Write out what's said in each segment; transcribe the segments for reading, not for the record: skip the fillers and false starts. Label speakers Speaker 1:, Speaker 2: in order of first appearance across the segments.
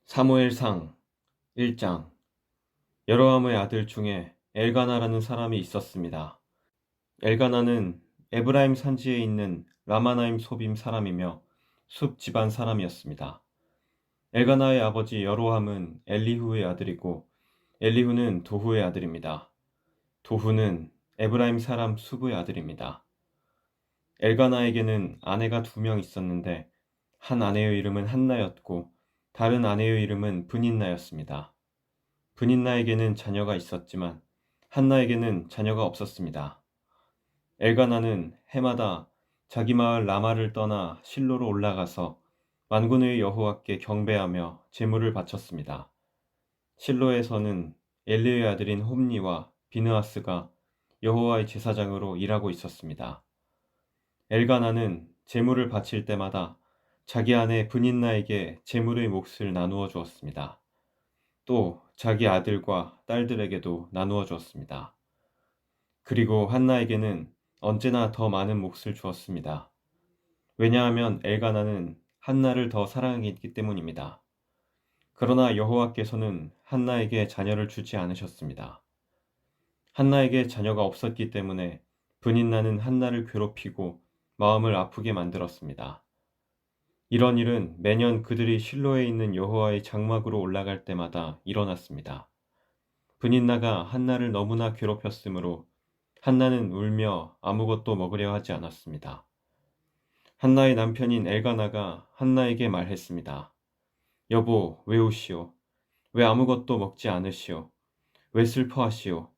Speaker 1: 사무엘상 1장. 여로함의 아들 중에 엘가나라는 사람이 있었습니다. 엘가나는 에브라임 산지에 있는 라마나임 소빔 사람이며 숲 집안 사람이었습니다. 엘가나의 아버지 여로함은 엘리후의 아들이고 엘리후는 도후의 아들입니다. 도후는 에브라임 사람 수브의 아들입니다. 엘가나에게는 아내가 2명 있었는데 한 아내의 이름은 한나였고 다른 아내의 이름은 브닌나였습니다. 브닌나에게는 자녀가 있었지만 한나에게는 자녀가 없었습니다. 엘가나는 해마다 자기 마을 라마를 떠나 실로로 올라가서 만군의 여호와께 경배하며 제물을 바쳤습니다. 실로에서는 엘리의 아들인 홈니와 비느하스가 여호와의 제사장으로 일하고 있었습니다. 엘가나는 제물을 바칠 때마다 자기 아내 브닌나에게 제물의 몫을 나누어 주었습니다. 또 자기 아들과 딸들에게도 나누어 주었습니다. 그리고 한나에게는 언제나 더 많은 몫을 주었습니다. 왜냐하면 엘가나는 한나를 더 사랑했기 때문입니다. 그러나 여호와께서는 한나에게 자녀를 주지 않으셨습니다. 한나에게 자녀가 없었기 때문에 브닌나는 한나를 괴롭히고 마음을 아프게 만들었습니다. 이런 일은 매년 그들이 실로에 있는 여호와의 장막으로 올라갈 때마다 일어났습니다. 브닌나가 한나를 너무나 괴롭혔으므로 한나는 울며 아무것도 먹으려 하지 않았습니다. 한나의 남편인 엘가나가 한나에게 말했습니다. 여보, 왜 우시오? 왜 아무것도 먹지 않으시오? 왜 슬퍼하시오?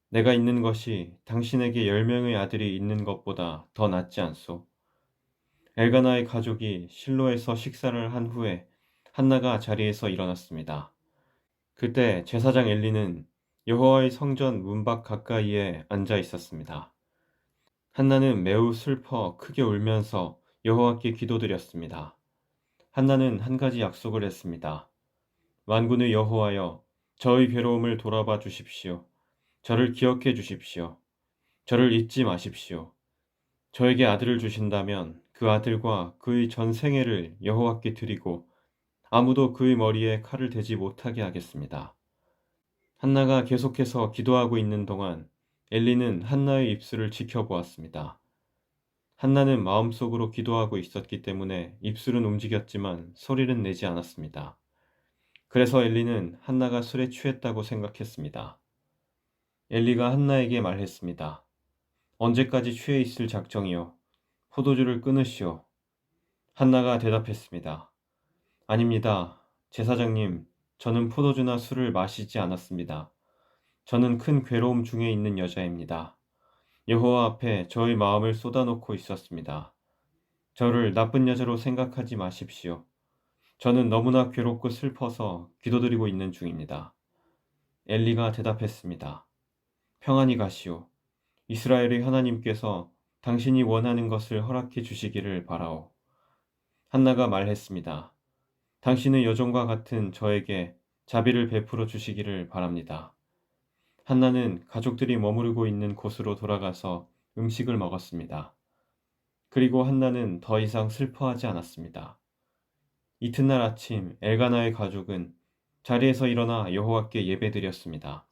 Speaker 1: 내가 있는 것이 당신에게 10명의 아들이 있는 것보다 더 낫지 않소? 엘가나의 가족이 실로에서 식사를 한 후에 한나가 자리에서 일어났습니다. 그때 제사장 엘리는 여호와의 성전 문밖 가까이에 앉아 있었습니다. 한나는 매우 슬퍼 크게 울면서 여호와께 기도드렸습니다. 한나는 한 가지 약속을 했습니다. 만군의 여호와여, 저의 괴로움을 돌아봐 주십시오. 저를 기억해 주십시오. 저를 잊지 마십시오. 저에게 아들을 주신다면 그 아들과 그의 전 생애를 여호와께 드리고 아무도 그의 머리에 칼을 대지 못하게 하겠습니다. 한나가 계속해서 기도하고 있는 동안 엘리는 한나의 입술을 지켜보았습니다. 한나는 마음속으로 기도하고 있었기 때문에 입술은 움직였지만 소리는 내지 않았습니다. 그래서 엘리는 한나가 술에 취했다고 생각했습니다. 엘리가 한나에게 말했습니다. 언제까지 취해 있을 작정이요? 포도주를 끊으시오. 한나가 대답했습니다. 아닙니다. 제사장님, 저는 포도주나 술을 마시지 않았습니다. 저는 큰 괴로움 중에 있는 여자입니다. 여호와 앞에 저의 마음을 쏟아놓고 있었습니다. 저를 나쁜 여자로 생각하지 마십시오. 저는 너무나 괴롭고 슬퍼서 기도드리고 있는 중입니다. 엘리가 대답했습니다. 평안히 가시오. 이스라엘의 하나님께서 당신이 원하는 것을 허락해 주시기를 바라오. 한나가 말했습니다. 당신의 여종과 같은 저에게 자비를 베풀어 주시기를 바랍니다. 한나는 가족들이 머무르고 있는 곳으로 돌아가서 음식을 먹었습니다. 그리고 한나는 더 이상 슬퍼하지 않았습니다. 이튿날 아침 엘가나의 가족은 자리에서 일어나 여호와께 예배드렸습니다.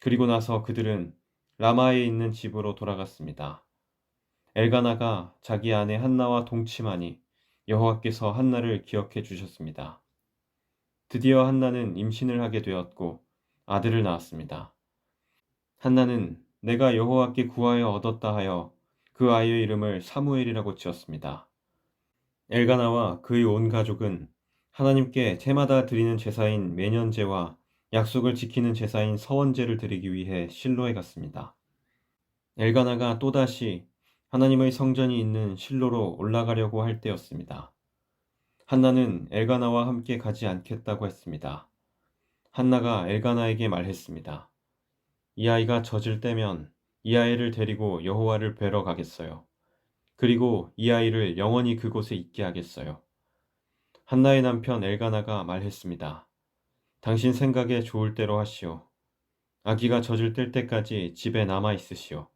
Speaker 1: 그리고 나서 그들은 라마에 있는 집으로 돌아갔습니다. 엘가나가 자기 아내 한나와 동침하니 여호와께서 한나를 기억해 주셨습니다. 드디어 한나는 임신을 하게 되었고 아들을 낳았습니다. 한나는 내가 여호와께 구하여 얻었다 하여 그 아이의 이름을 사무엘이라고 지었습니다. 엘가나와 그의 온 가족은 하나님께 해마다 드리는 제사인 매년제와 약속을 지키는 제사인 서원제를 드리기 위해 실로에 갔습니다. 엘가나가 또다시 하나님의 성전이 있는 실로로 올라가려고 할 때였습니다. 한나는 엘가나와 함께 가지 않겠다고 했습니다. 한나가 엘가나에게 말했습니다. 이 아이가 젖을 떼면 이 아이를 데리고 여호와를 뵈러 가겠어요. 그리고 이 아이를 영원히 그곳에 있게 하겠어요. 한나의 남편 엘가나가 말했습니다. 당신 생각에 좋을 대로 하시오. 아기가 젖을 뗄 때까지 집에 남아 있으시오.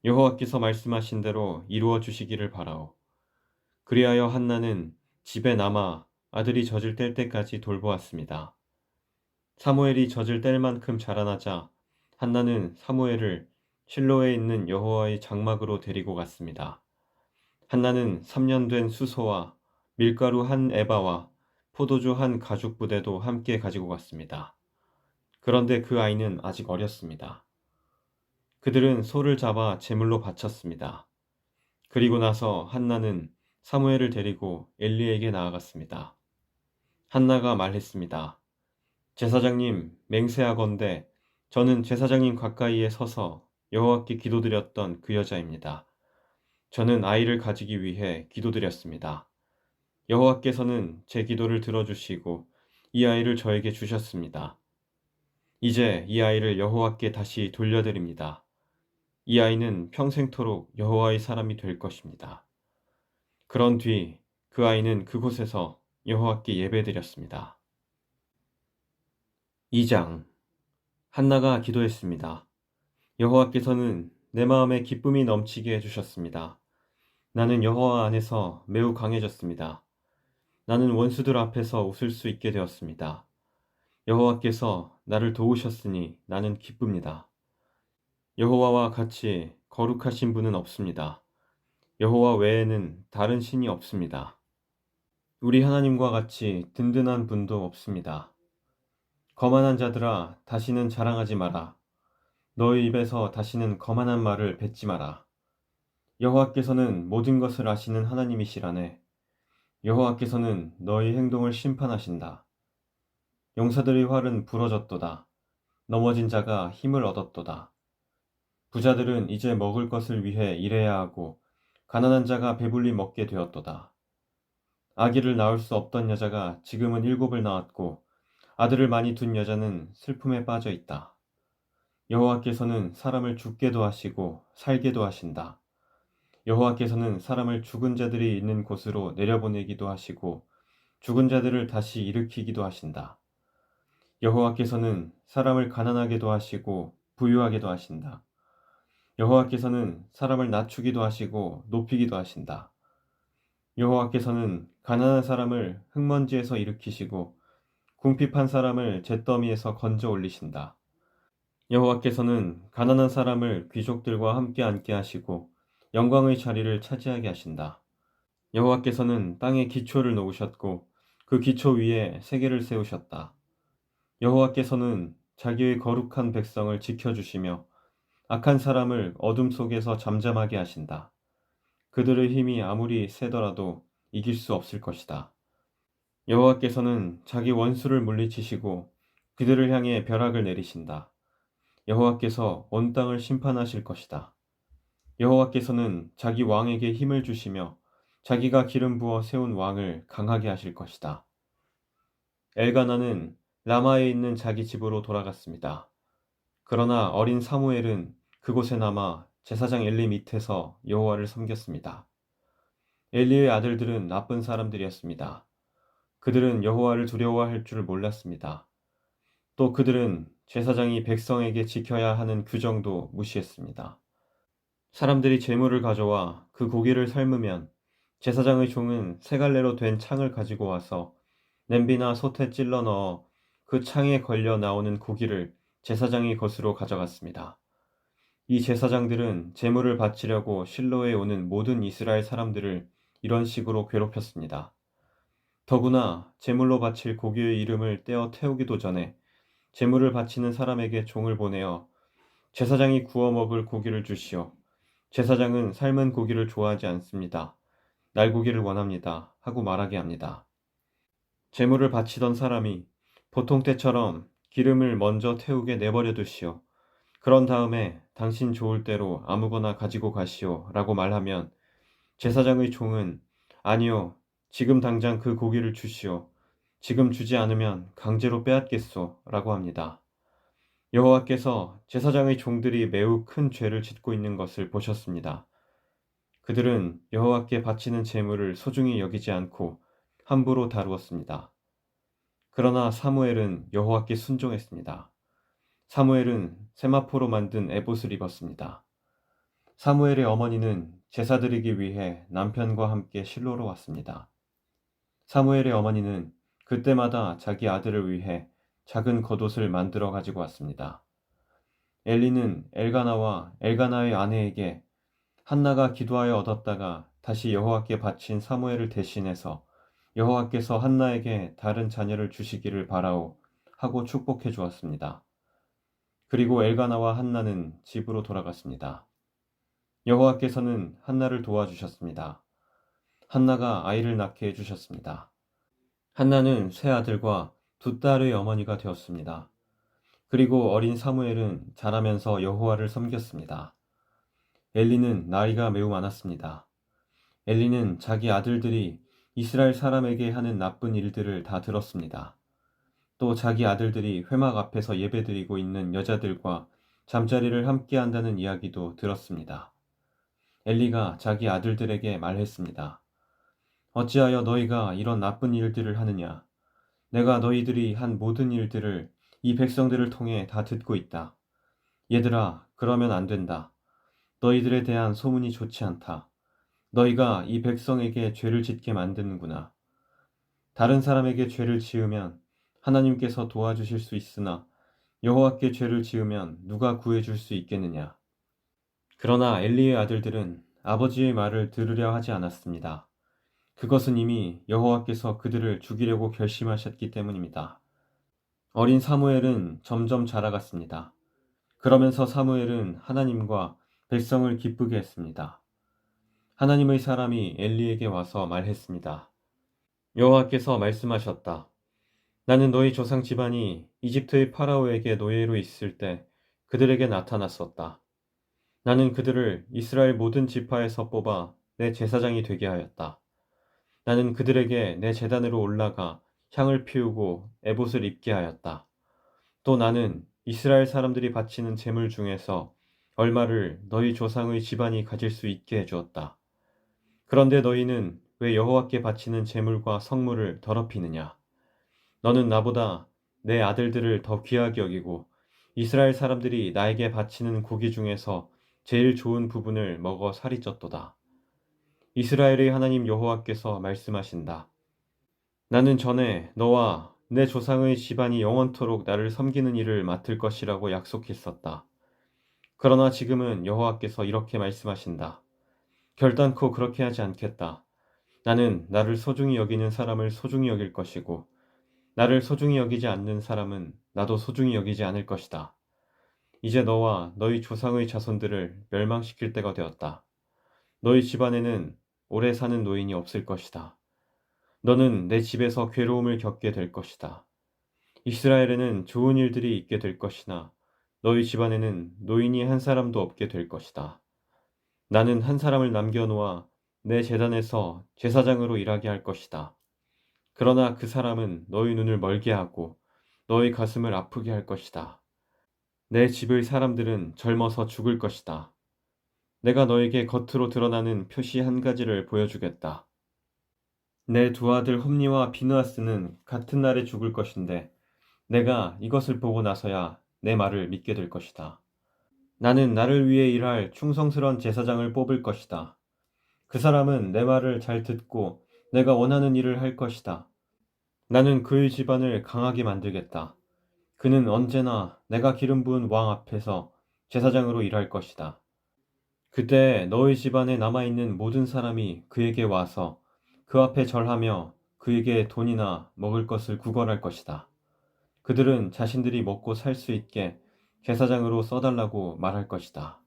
Speaker 1: 여호와께서 말씀하신 대로 이루어 주시기를 바라오. 그리하여 한나는 집에 남아 아들이 젖을 뗄 때까지 돌보았습니다. 사무엘이 젖을 뗄 만큼 자라나자 한나는 사무엘을 실로에 있는 여호와의 장막으로 데리고 갔습니다. 한나는 3년 된 수소와 밀가루 한 에바와 포도주 한 가죽 부대도 함께 가지고 갔습니다. 그런데 그 아이는 아직 어렸습니다. 그들은 소를 잡아 제물로 바쳤습니다. 그리고 나서 한나는 사무엘을 데리고 엘리에게 나아갔습니다. 한나가 말했습니다. 제사장님, 맹세하건대 저는 제사장님 가까이에 서서 여호와께 기도드렸던 그 여자입니다. 저는 아이를 가지기 위해 기도드렸습니다. 여호와께서는 제 기도를 들어주시고 이 아이를 저에게 주셨습니다. 이제 이 아이를 여호와께 다시 돌려드립니다. 이 아이는 평생토록 여호와의 사람이 될 것입니다. 그런 뒤 그 아이는 그곳에서 여호와께 예배드렸습니다. 2장 한나가 기도했습니다. 여호와께서는 내 마음에 기쁨이 넘치게 해주셨습니다. 나는 여호와 안에서 매우 강해졌습니다. 나는 원수들 앞에서 웃을 수 있게 되었습니다. 여호와께서 나를 도우셨으니 나는 기쁩니다. 여호와와 같이 거룩하신 분은 없습니다. 여호와 외에는 다른 신이 없습니다. 우리 하나님과 같이 든든한 분도 없습니다. 거만한 자들아, 다시는 자랑하지 마라. 너희 입에서 다시는 거만한 말을 뱉지 마라. 여호와께서는 모든 것을 아시는 하나님이시라네. 여호와께서는 너희 행동을 심판하신다. 용사들의 활은 부러졌도다. 넘어진 자가 힘을 얻었도다. 부자들은 이제 먹을 것을 위해 일해야 하고 가난한 자가 배불리 먹게 되었도다. 아기를 낳을 수 없던 여자가 지금은 7을 낳았고 아들을 많이 둔 여자는 슬픔에 빠져 있다. 여호와께서는 사람을 죽게도 하시고 살게도 하신다. 여호와께서는 사람을 죽은 자들이 있는 곳으로 내려보내기도 하시고 죽은 자들을 다시 일으키기도 하신다. 여호와께서는 사람을 가난하게도 하시고 부유하게도 하신다. 여호와께서는 사람을 낮추기도 하시고 높이기도 하신다. 여호와께서는 가난한 사람을 흙먼지에서 일으키시고 궁핍한 사람을 잿더미에서 건져 올리신다. 여호와께서는 가난한 사람을 귀족들과 함께 앉게 하시고 영광의 자리를 차지하게 하신다. 여호와께서는 땅에 기초를 놓으셨고 그 기초 위에 세계를 세우셨다. 여호와께서는 자기의 거룩한 백성을 지켜주시며 악한 사람을 어둠 속에서 잠잠하게 하신다. 그들의 힘이 아무리 세더라도 이길 수 없을 것이다. 여호와께서는 자기 원수를 물리치시고 그들을 향해 벼락을 내리신다. 여호와께서 온 땅을 심판하실 것이다. 여호와께서는 자기 왕에게 힘을 주시며 자기가 기름 부어 세운 왕을 강하게 하실 것이다. 엘가나는 라마에 있는 자기 집으로 돌아갔습니다. 그러나 어린 사무엘은 그곳에 남아 제사장 엘리 밑에서 여호와를 섬겼습니다. 엘리의 아들들은 나쁜 사람들이었습니다. 그들은 여호와를 두려워할 줄 몰랐습니다. 또 그들은 제사장이 백성에게 지켜야 하는 규정도 무시했습니다. 사람들이 제물을 가져와 그 고기를 삶으면 제사장의 종은 세 갈래로 된 창을 가지고 와서 냄비나 솥에 찔러 넣어 그 창에 걸려 나오는 고기를 제사장의 것으로 가져갔습니다. 이 제사장들은 제물을 바치려고 실로에 오는 모든 이스라엘 사람들을 이런 식으로 괴롭혔습니다. 더구나 제물로 바칠 고기의 이름을 떼어 태우기도 전에 제물을 바치는 사람에게 종을 보내어 제사장이 구워 먹을 고기를 주시오. 제사장은 삶은 고기를 좋아하지 않습니다. 날고기를 원합니다. 하고 말하게 합니다. 제물을 바치던 사람이 보통 때처럼 기름을 먼저 태우게 내버려 두시오. 그런 다음에 당신 좋을 대로 아무거나 가지고 가시오. 라고 말하면 제사장의 종은 아니요. 지금 당장 그 고기를 주시오. 지금 주지 않으면 강제로 빼앗겠소. 라고 합니다. 여호와께서 제사장의 종들이 매우 큰 죄를 짓고 있는 것을 보셨습니다. 그들은 여호와께 바치는 제물을 소중히 여기지 않고 함부로 다루었습니다. 그러나 사무엘은 여호와께 순종했습니다. 사무엘은 세마포로 만든 에봇을 입었습니다. 사무엘의 어머니는 제사 드리기 위해 남편과 함께 실로로 왔습니다. 사무엘의 어머니는 그때마다 자기 아들을 위해 작은 겉옷을 만들어 가지고 왔습니다. 엘리는 엘가나와 엘가나의 아내에게 한나가 기도하여 얻었다가 다시 여호와께 바친 사무엘을 대신해서 여호와께서 한나에게 다른 자녀를 주시기를 바라오 하고 축복해 주었습니다. 그리고 엘가나와 한나는 집으로 돌아갔습니다. 여호와께서는 한나를 도와주셨습니다. 한나가 아이를 낳게 해주셨습니다. 한나는 세 아들과 두 딸의 어머니가 되었습니다. 그리고 어린 사무엘은 자라면서 여호와를 섬겼습니다. 엘리는 나이가 매우 많았습니다. 엘리는 자기 아들들이 이스라엘 사람에게 하는 나쁜 일들을 다 들었습니다. 또 자기 아들들이 회막 앞에서 예배드리고 있는 여자들과 잠자리를 함께 한다는 이야기도 들었습니다. 엘리가 자기 아들들에게 말했습니다. 어찌하여 너희가 이런 나쁜 일들을 하느냐? 내가 너희들이 한 모든 일들을 이 백성들을 통해 다 듣고 있다. 얘들아, 그러면 안 된다. 너희들에 대한 소문이 좋지 않다. 너희가 이 백성에게 죄를 짓게 만드는구나. 다른 사람에게 죄를 지으면 하나님께서 도와주실 수 있으나 여호와께 죄를 지으면 누가 구해줄 수 있겠느냐. 그러나 엘리의 아들들은 아버지의 말을 들으려 하지 않았습니다. 그것은 이미 여호와께서 그들을 죽이려고 결심하셨기 때문입니다. 어린 사무엘은 점점 자라갔습니다. 그러면서 사무엘은 하나님과 백성을 기쁘게 했습니다. 하나님의 사람이 엘리에게 와서 말했습니다. 여호와께서 말씀하셨다. 나는 너희 조상 집안이 이집트의 파라오에게 노예로 있을 때 그들에게 나타났었다. 나는 그들을 이스라엘 모든 지파에서 뽑아 내 제사장이 되게 하였다. 나는 그들에게 내 제단으로 올라가 향을 피우고 에봇을 입게 하였다. 또 나는 이스라엘 사람들이 바치는 제물 중에서 얼마를 너희 조상의 집안이 가질 수 있게 해주었다. 그런데 너희는 왜 여호와께 바치는 제물과 성물을 더럽히느냐? 너는 나보다 내 아들들을 더 귀하게 여기고 이스라엘 사람들이 나에게 바치는 고기 중에서 제일 좋은 부분을 먹어 살이 쪘도다. 이스라엘의 하나님 여호와께서 말씀하신다. 나는 전에 너와 내 조상의 집안이 영원토록 나를 섬기는 일을 맡을 것이라고 약속했었다. 그러나 지금은 여호와께서 이렇게 말씀하신다. 결단코 그렇게 하지 않겠다. 나는 나를 소중히 여기는 사람을 소중히 여길 것이고 나를 소중히 여기지 않는 사람은 나도 소중히 여기지 않을 것이다. 이제 너와 너희 조상의 자손들을 멸망시킬 때가 되었다. 너희 집안에는 오래 사는 노인이 없을 것이다. 너는 내 집에서 괴로움을 겪게 될 것이다. 이스라엘에는 좋은 일들이 있게 될 것이나 너희 집안에는 노인이 한 사람도 없게 될 것이다. 나는 한 사람을 남겨놓아 내 제단에서 제사장으로 일하게 할 것이다. 그러나 그 사람은 너희 눈을 멀게 하고 너희 가슴을 아프게 할 것이다. 내 집의 사람들은 젊어서 죽을 것이다. 내가 너에게 겉으로 드러나는 표시 한 가지를 보여주겠다. 내 두 아들 홈니와 비느하스는 같은 날에 죽을 것인데 내가 이것을 보고 나서야 내 말을 믿게 될 것이다. 나는 나를 위해 일할 충성스런 제사장을 뽑을 것이다. 그 사람은 내 말을 잘 듣고 내가 원하는 일을 할 것이다. 나는 그의 집안을 강하게 만들겠다. 그는 언제나 내가 기름 부은 왕 앞에서 제사장으로 일할 것이다. 그때 너희 집안에 남아있는 모든 사람이 그에게 와서 그 앞에 절하며 그에게 돈이나 먹을 것을 구걸할 것이다. 그들은 자신들이 먹고 살 수 있게 제사장으로 써달라고 말할 것이다.